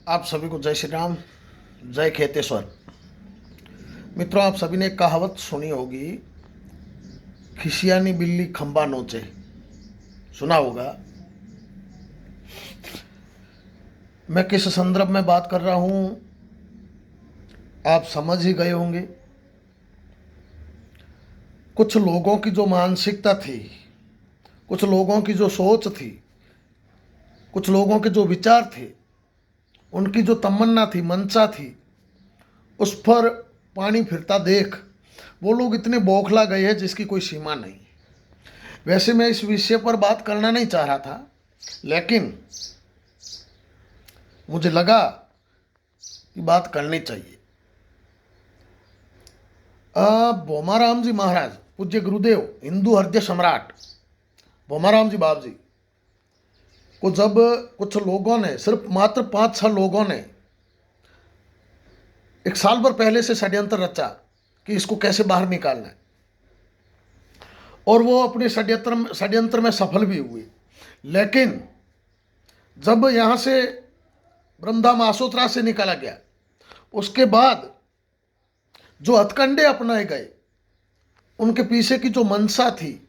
आप सभी को जय श्री राम, जय खेतेश्वर। मित्रों, आप सभी ने एक कहावत सुनी होगी, खिसियानी बिल्ली खंबा नोचे। सुना होगा। मैं किस संदर्भ में बात कर रहा हूं, आप समझ ही गए होंगे। कुछ लोगों की जो मानसिकता थी, कुछ लोगों की जो सोच थी, कुछ लोगों के जो विचार थे, उनकी जो तमन्ना थी, मंशा थी, उस पर पानी फिरता देख वो लोग इतने बौखला गए हैं जिसकी कोई सीमा नहीं। वैसे मैं इस विषय पर बात करना नहीं चाह रहा था, लेकिन मुझे लगा कि बात करनी चाहिए। भोमाराम जी महाराज, पूज्य गुरुदेव, हिंदू हृदय सम्राट भोमाराम जी बाप जी को जब कुछ लोगों ने, सिर्फ मात्र 5-6 लोगों ने एक साल भर पहले से षड्यंत्र रचा कि इसको कैसे बाहर निकालना है, और वो अपने षड्यंत्र में सफल भी हुए। लेकिन जब यहाँ से ब्रह्मधाम आसोत्रा से निकाला गया, उसके बाद जो हथकंडे अपनाए गए, उनके पीछे की जो मंशा थी,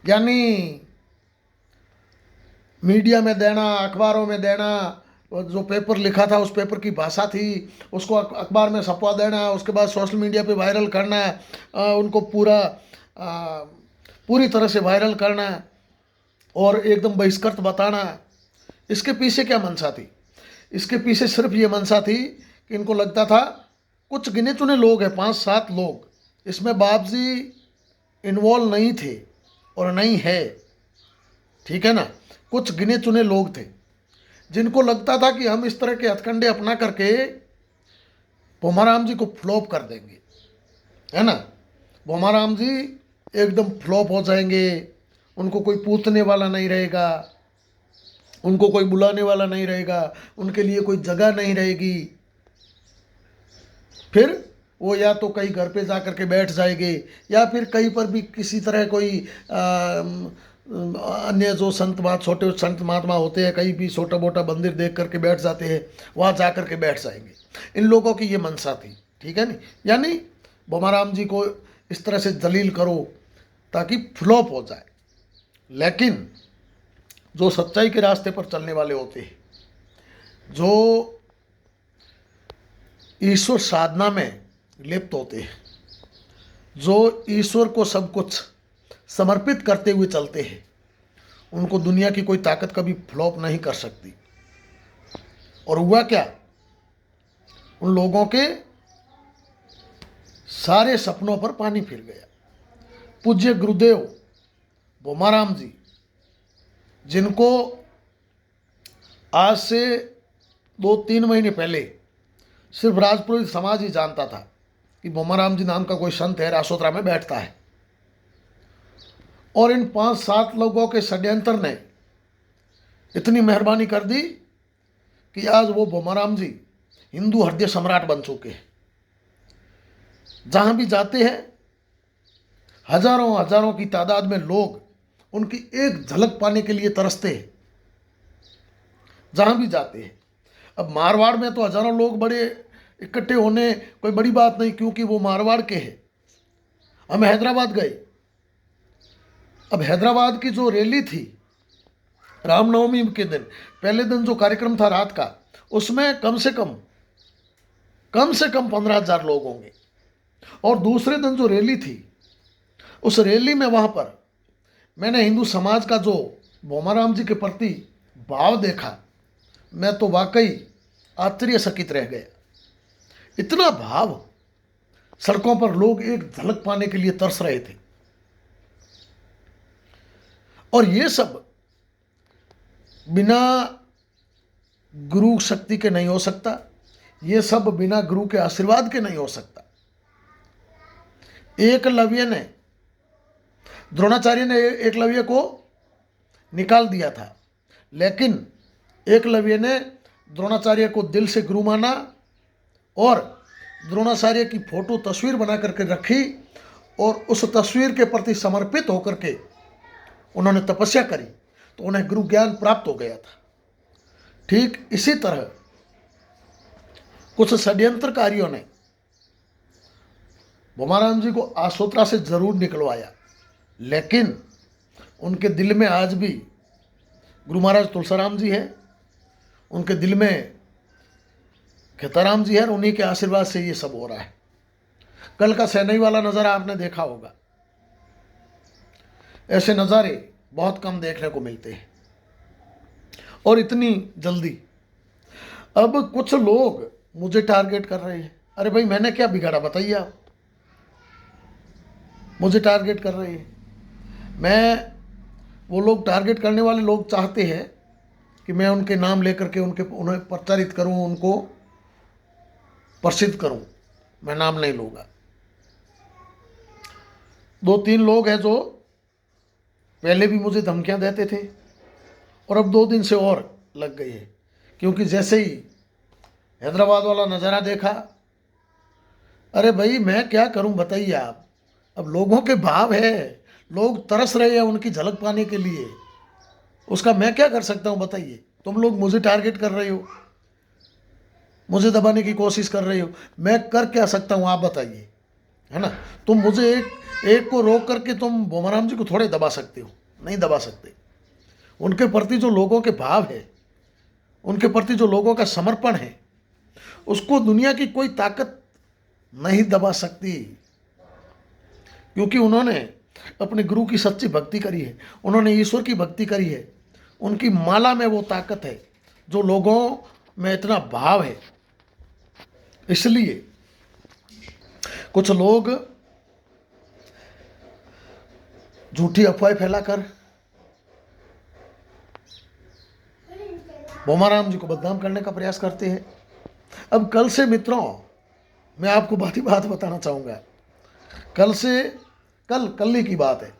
यानी मीडिया में देना, अखबारों में देना, जो पेपर लिखा था उस पेपर की भाषा थी, उसको अखबार में छपवा देना, उसके बाद सोशल मीडिया पे वायरल करना, उनको पूरी तरह से वायरल करना और एकदम बहिष्कृत बताना। इसके पीछे क्या मंशा थी? इसके पीछे सिर्फ ये मंशा थी कि इनको लगता था कुछ गिने चुने लोग हैं, 5-7 लोग, इसमें बाप जी इन्वॉल्व नहीं थे और नहीं है, ठीक है ना। कुछ गिने चुने लोग थे जिनको लगता था कि हम इस तरह के हथकंडे अपना करके भोमाराम जी को फ्लॉप कर देंगे, है ना। भोमाराम जी एकदम फ्लॉप हो जाएंगे, उनको कोई पूछने वाला नहीं रहेगा, उनको कोई बुलाने वाला नहीं रहेगा, उनके लिए कोई जगह नहीं रहेगी। फिर वो या तो कहीं घर पे जा कर के बैठ जाएंगे, या फिर कहीं पर भी किसी तरह कोई अन्य जो छोटे संत महात्मा होते हैं, कहीं भी छोटा मोटा मंदिर देख करके बैठ जाते हैं, वहाँ जा कर के बैठ जाएंगे। इन लोगों की ये मंशा थी, ठीक है नी। यानी भोमाराम जी को इस तरह से जलील करो ताकि फ्लॉप हो जाए। लेकिन जो सच्चाई के रास्ते पर चलने वाले होते हैं, जो ईश्वर साधना में लिप्त होते हैं, जो ईश्वर को सब कुछ समर्पित करते हुए चलते हैं, उनको दुनिया की कोई ताकत कभी फ्लॉप नहीं कर सकती। और हुआ क्या? उन लोगों के सारे सपनों पर पानी फिर गया। पूज्य गुरुदेव भोमाराम जी, जिनको आज से 2-3 महीने पहले सिर्फ राजपुरोहित समाज ही जानता था कि भोमाराम जी नाम का कोई संत है, रासोत्रा में बैठता है, और इन 5-7 लोगों के षड्यंत्र ने इतनी मेहरबानी कर दी कि आज वो भोमाराम जी हिंदू हृदय सम्राट बन चुके हैं। जहां भी जाते हैं, हजारों हजारों की तादाद में लोग उनकी एक झलक पाने के लिए तरसते हैं, जहां भी जाते हैं। अब मारवाड़ में तो हजारों लोग बड़े इकट्ठे होने कोई बड़ी बात नहीं, क्योंकि वो मारवाड़ के हैं। हम हैदराबाद गए, अब हैदराबाद की जो रैली थी रामनवमी के दिन, पहले दिन जो कार्यक्रम था रात का, उसमें कम से कम 15,000 लोग होंगे। और दूसरे दिन जो रैली थी, उस रैली में वहाँ पर मैंने हिंदू समाज का जो भोमाराम जी के प्रति भाव देखा, मैं तो वाकई आश्चर्यचकित रह गया। इतना भाव, सड़कों पर लोग एक झलक पाने के लिए तरस रहे थे। और ये सब बिना गुरु शक्ति के नहीं हो सकता, ये सब बिना गुरु के आशीर्वाद के नहीं हो सकता। एकलव्य ने, द्रोणाचार्य ने एकलव्य को निकाल दिया था, लेकिन एकलव्य ने द्रोणाचार्य को दिल से गुरु माना और द्रोणाचार्य की फोटो तस्वीर बना करके रखी, और उस तस्वीर के प्रति समर्पित होकर के उन्होंने तपस्या करी, तो उन्हें गुरु ज्ञान प्राप्त हो गया था। ठीक इसी तरह कुछ षड्यंत्रकारियों ने बोमाराम जी को आसोतरा से जरूर निकलवाया, लेकिन उनके दिल में आज भी गुरु महाराज तुलसाराम जी है, उनके दिल में खेताराम जी है, और उन्हीं के आशीर्वाद से ये सब हो रहा है। कल का सैनई वाला नज़ारा आपने देखा होगा। ऐसे नज़ारे बहुत कम देखने को मिलते हैं, और इतनी जल्दी। अब कुछ लोग मुझे टारगेट कर रहे हैं। अरे भाई, मैंने क्या बिगाड़ा बताइए आप? मुझे टारगेट कर रहे हैं। वो लोग टारगेट करने वाले लोग चाहते हैं कि मैं उनके नाम लेकर के उन्हें प्रचारित करूं, उनको प्रसिद्ध करूं। मैं नाम नहीं लूँगा। 2-3 लोग हैं जो पहले भी मुझे धमकियां देते थे, और अब 2 दिन से और लग गई है, क्योंकि जैसे ही हैदराबाद वाला नज़ारा देखा, अरे भाई मैं क्या करूं बताइए आप? अब लोगों के भाव है, लोग तरस रहे हैं उनकी झलक पाने के लिए, उसका मैं क्या कर सकता हूं बताइए? तुम लोग मुझे टारगेट कर रहे हो, मुझे दबाने की कोशिश कर रहे हो, मैं कर क्या सकता हूं आप बताइए, है ना? तुम मुझे एक को रोक करके तुम बोमाराम जी को थोड़े दबा सकते हो, नहीं दबा सकते। उनके प्रति जो लोगों के भाव है, उनके प्रति जो लोगों का समर्पण है, उसको दुनिया की कोई ताकत नहीं दबा सकती, क्योंकि उन्होंने अपने गुरु की सच्ची भक्ति करी है, उन्होंने ईश्वर की भक्ति करी है। उनकी माला में वो ताकत है जो लोगों में इतना भाव है। इसलिए कुछ लोग झूठी अफवाहें फैलाकर बोमाराम जी को बदनाम करने का प्रयास करते हैं। अब कल से मित्रों, मैं आपको बात ही बात बताना चाहूँगा। कल ही की बात है।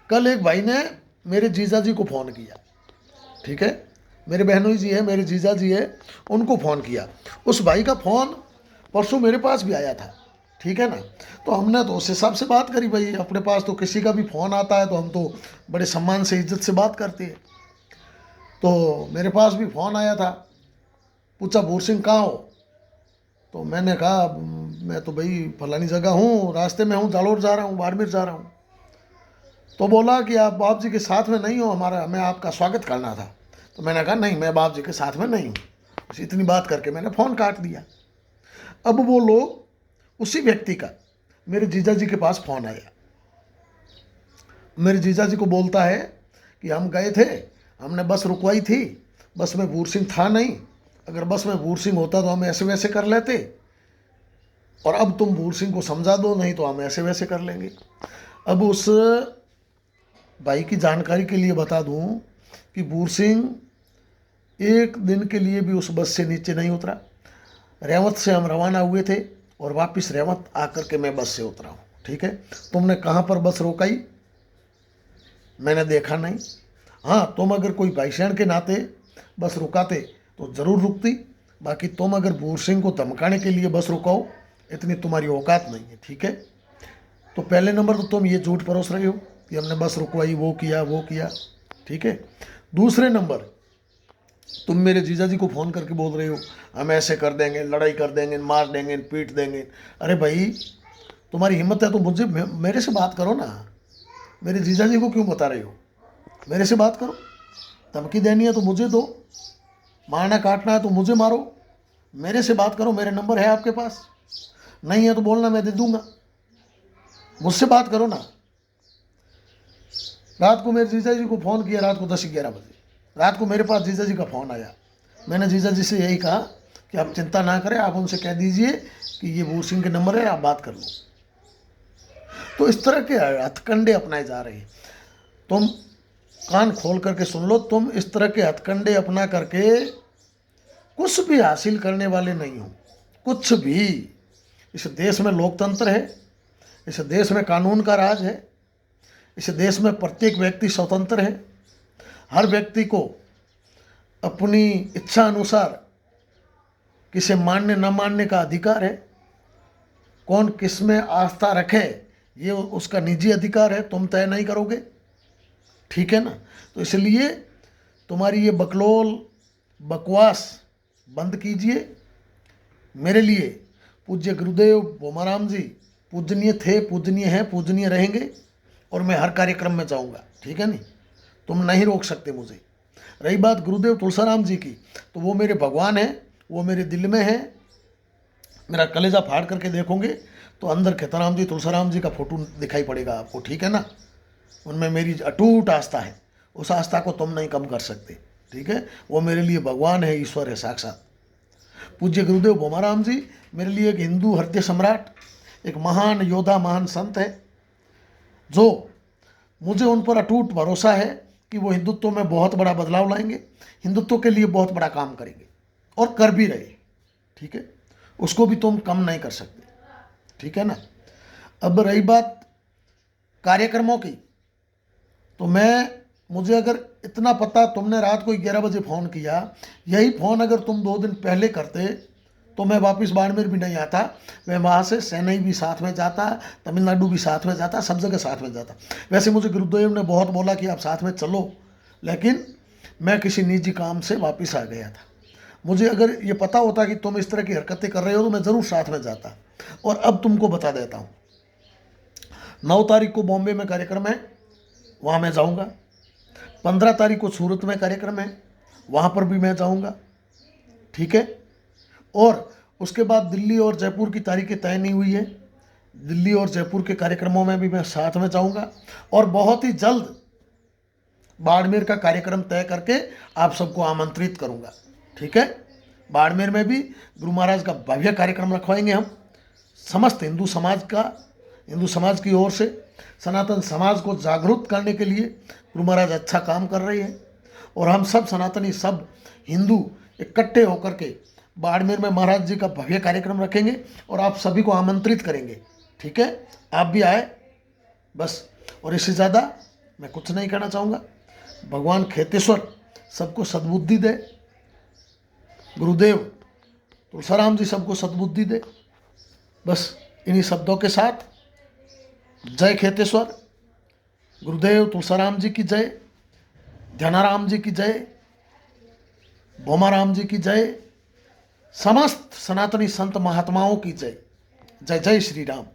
कल एक भाई ने मेरे जीजा जी को फ़ोन किया, ठीक है? मेरे बहनोई जी है, मेरे जीजा जी है, उनको फ़ोन किया। उस भाई का फ़ोन परसों मेरे पास भी आया था, ठीक है ना? तो हमने तो उस हिसाब से बात करी। भाई अपने पास तो किसी का भी फ़ोन आता है तो हम तो बड़े सम्मान से, इज्जत से बात करते हैं। तो मेरे पास भी फ़ोन आया था, पूछा भूर सिंह कहाँ हो? तो मैंने कहा मैं तो भाई फलानी जगह हूँ, रास्ते में हूँ, जालोर जा रहा हूँ, बाड़मेर जा रहा हूँ। तो बोला कि आप बाप जी के साथ में नहीं हो, हमें आपका स्वागत करना था। तो मैंने कहा नहीं, मैं बाप जी के साथ में नहीं हूँ। बस इतनी बात करके मैंने फ़ोन काट दिया। अब वो लोग, उसी व्यक्ति का मेरे जीजा जी के पास फ़ोन आया। मेरे जीजा जी को बोलता है कि हम गए थे, हमने बस रुकवाई थी, बस में भूर सिंह था नहीं, अगर बस में भूर सिंह होता तो हम ऐसे वैसे कर लेते, और अब तुम भूर सिंह को समझा दो, नहीं तो हम ऐसे वैसे कर लेंगे। अब उस भाई की जानकारी के लिए बता दूं कि भूर सिंह एक दिन के लिए भी उस बस से नीचे नहीं उतरा। रेवत से हम रवाना हुए थे और वापस रेवत आकर के मैं बस से उतरा हूँ, ठीक है? तुमने कहाँ पर बस रोकाई मैंने देखा नहीं। हाँ, तुम अगर कोई भाईसैन के नाते बस रुकाते तो ज़रूर रुकती, बाकी तुम अगर भूर सिंह को धमकाने के लिए बस रुकाओ, इतनी तुम्हारी औकात नहीं है, ठीक है? तो पहले नंबर तो तुम ये झूठ परोस रहे हो कि हमने बस रुकवाई, वो किया, ठीक है? दूसरे नंबर, तुम मेरे जीजा जी को फ़ोन करके बोल रहे हो हम ऐसे कर देंगे, लड़ाई कर देंगे, मार देंगे, पीट देंगे। अरे भाई, तुम्हारी हिम्मत है तो मुझे मेरे से बात करो ना। मेरे जीजा जी को क्यों बता रहे हो? मेरे से बात करो। धमकी देनी है तो मुझे दो, मारना काटना है तो मुझे मारो, मेरे से बात करो। मेरे नंबर है आपके पास, नहीं है तो बोलना, मैं दे दूंगा। मुझसे बात करो ना। रात को मेरे जीजा जी को फ़ोन किया, रात को 10-11 बजे रात को मेरे पास जीजा जी का फ़ोन आया। मैंने जीजा जी से यही कहा कि आप चिंता ना करें, आप उनसे कह दीजिए कि ये भूर सिंह के नंबर है, आप बात कर लो। तो इस तरह के हथकंडे अपनाए जा रहे हैं। तुम कान खोल करके सुन लो, तुम इस तरह के हथकंडे अपना करके कुछ भी हासिल करने वाले नहीं हो, कुछ भी। इस देश में लोकतंत्र है, इस देश में कानून का राज है, इस देश में प्रत्येक व्यक्ति स्वतंत्र है। हर व्यक्ति को अपनी इच्छा अनुसार किसे मानने न मानने का अधिकार है। कौन किस में आस्था रखे ये उसका निजी अधिकार है, तुम तय नहीं करोगे, ठीक है ना? तो इसलिए तुम्हारी ये बकलोल बकवास बंद कीजिए। मेरे लिए पूज्य गुरुदेव बोमाराम जी पूजनीय थे, पूजनीय हैं, पूजनीय रहेंगे और मैं हर कार्यक्रम में जाऊंगा, ठीक है नहीं? तुम नहीं रोक सकते मुझे। रही बात गुरुदेव तुलसाराम जी की, तो वो मेरे भगवान हैं, वो मेरे दिल में हैं। मेरा कलेजा फाड़ करके देखोगे तो अंदर खेताराम जी तुलसाराम जी का फोटो दिखाई पड़ेगा आपको, ठीक है ना? उनमें मेरी अटूट आस्था है, उस आस्था को तुम नहीं कम कर सकते, ठीक है? वो मेरे लिए भगवान है, ईश्वर है साक्षात। पूज्य गुरुदेव बोमाराम जी मेरे लिए एक हिंदू हृदय सम्राट, एक महान योद्धा, महान संत है, जो मुझे उन पर अटूट भरोसा है कि वो हिंदुत्व में बहुत बड़ा बदलाव लाएंगे, हिंदुत्व के लिए बहुत बड़ा काम करेंगे और कर भी रहे, ठीक है? उसको भी तुम कम नहीं कर सकते, ठीक है ना? अब रही बात कार्यक्रमों की, तो मुझे अगर इतना पता, तुमने रात को 11 बजे फ़ोन किया, यही फ़ोन अगर तुम 2 दिन पहले करते तो मैं वापस बाड़मेर भी नहीं आता, मैं वहाँ से चेन्नई भी साथ में जाता, तमिलनाडु भी साथ में जाता, सब जगह साथ में जाता। वैसे मुझे गुरुदेव ने बहुत बोला कि आप साथ में चलो, लेकिन मैं किसी निजी काम से वापस आ गया था। मुझे अगर ये पता होता कि तुम इस तरह की हरकतें कर रहे हो तो मैं ज़रूर साथ में जाता। और अब तुमको बता देता हूँ, 9 तारीख को बॉम्बे में कार्यक्रम है, वहाँ मैं जाऊँगा। 15 तारीख को सूरत में कार्यक्रम है, वहाँ पर भी मैं जाऊँगा, ठीक है? और उसके बाद दिल्ली और जयपुर की तारीखें तय नहीं हुई है, दिल्ली और जयपुर के कार्यक्रमों में भी मैं साथ में जाऊँगा। और बहुत ही जल्द बाड़मेर का कार्यक्रम तय करके आप सबको आमंत्रित करूँगा, ठीक है? बाड़मेर में भी गुरु महाराज का भव्य कार्यक्रम रखवाएंगे हम, समस्त हिंदू समाज की ओर से। सनातन समाज को जागरूक करने के लिए गुरु महाराज अच्छा काम कर रहे हैं और हम सब सनातनी, सब हिंदू इकट्ठे होकर के बाड़मेर में महाराज जी का भव्य कार्यक्रम रखेंगे और आप सभी को आमंत्रित करेंगे, ठीक है? आप भी आए बस, और इससे ज़्यादा मैं कुछ नहीं कहना चाहूँगा। भगवान खेतेश्वर सबको सद्बुद्धि दे, गुरुदेव तुलसाराम जी सबको सद्बुद्धि दे। बस इन्हीं शब्दों के साथ जय खेतेश्वर, गुरुदेव तुलसाराम जी की जय, ध्यानाराम जी की जय, बोमाराम जी की जय, समस्त सनातनी संत महात्माओं की जय। जय जय श्री राम।